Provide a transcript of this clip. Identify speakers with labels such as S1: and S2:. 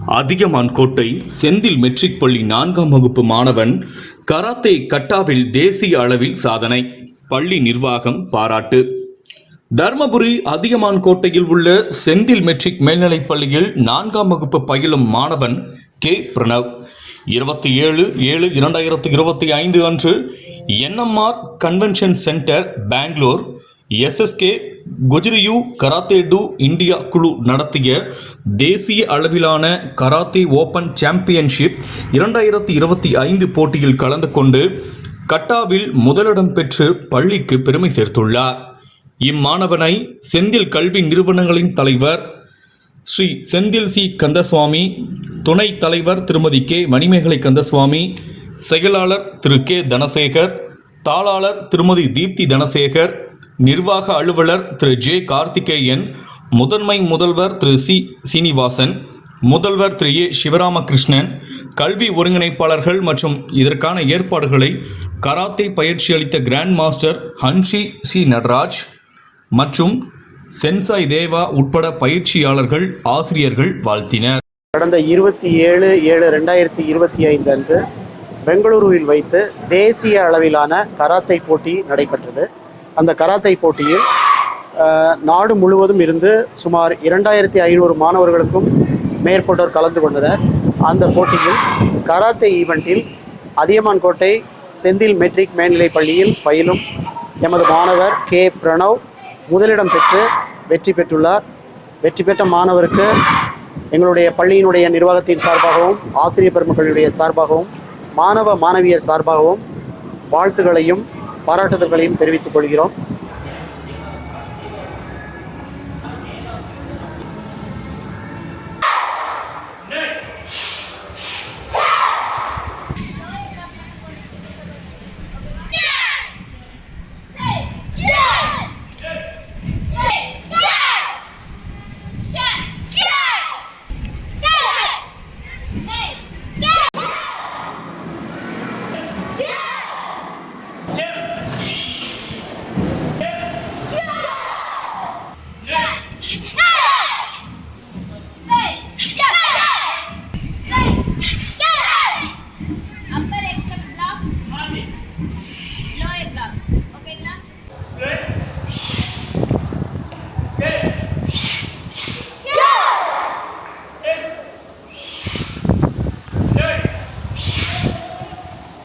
S1: Athiyamankottai Senthil matric பள்ளி 4ஆம் வகுப்பு மாணவன் கராத்தே கட்டாவில் தேசிய அளவில் சாதனை. பள்ளி நிர்வாகம் பாராட்டு. தர்மபுரி அதியமான்கோட்டையில் உள்ள செந்தில் மெட்ரிக் மேல்நிலைப் பள்ளியில் 4ஆம் வகுப்பு பயிலும் மாணவன் கே. பிரணவ் 27/7/2025 அன்று NMR convention centre Bangalore SSK Goju Ryu karate do India குழு நடத்திய தேசிய அளவிலான கராத்தே ஓபன் சாம்பியன்ஷிப் 2025 போட்டியில் கலந்து கொண்டு கட்டாவில் முதலிடம் பெற்று பள்ளிக்கு பெருமை சேர்த்துள்ளார். இம்மாணவனை செந்தில் கல்வி நிறுவனங்களின் தலைவர் ஸ்ரீ செந்தில் சி. கந்தசுவாமி, துணைத் தலைவர் திருமதி கே. மணிமேகலை கந்தசுவாமி, செயலாளர் திரு கே. தனசேகர், தாளாளர் திருமதி தீப்தி தனசேகர், நிர்வாக அலுவலர் திரு ஜே. கார்த்திகேயன், முதன்மை முதல்வர் திரு சி. சீனிவாசன், முதல்வர் திரு ஏ. சிவராமகிருஷ்ணன், கல்வி ஒருங்கிணைப்பாளர்கள் மற்றும் இதற்கான ஏற்பாடுகளை கராத்தே பயிற்சி அளித்த கிராண்ட் மாஸ்டர் ஹன்ஷி சி. நடராஜ் மற்றும் சென்சாய் தேவா உட்பட பயிற்சியாளர்கள், ஆசிரியர்கள் வாழ்த்தினர்.
S2: கடந்த 27/7/2025 அன்று பெங்களூருவில் வைத்து தேசிய அளவிலான கராத்தே போட்டி நடைபெற்றது. அந்த கராத்தே போட்டியில் நாடு முழுவதும் இருந்து சுமார் 2500 மாணவர்களுக்கும் மேற்பட்டோர் கலந்து கொண்டனர். அந்த போட்டியில் கராத்தே ஈவெண்ட்டில் அதியமான்கோட்டை செந்தில் மெட்ரிக் மேல்நிலைப் பள்ளியில் பயிலும் எமது மாணவர் கே. பிரணவ் முதலிடம் பெற்று வெற்றி பெற்றுள்ளார். வெற்றி பெற்ற மாணவருக்கு எங்களுடைய பள்ளியினுடைய நிர்வாகத்தின் சார்பாகவும், ஆசிரியர் பெருமக்களுடைய சார்பாகவும், மாணவ மாணவியர் சார்பாகவும் வாழ்த்துக்களையும் பாராட்டுதல்களையும் தெரிவித்துக் கொள்கிறோம்.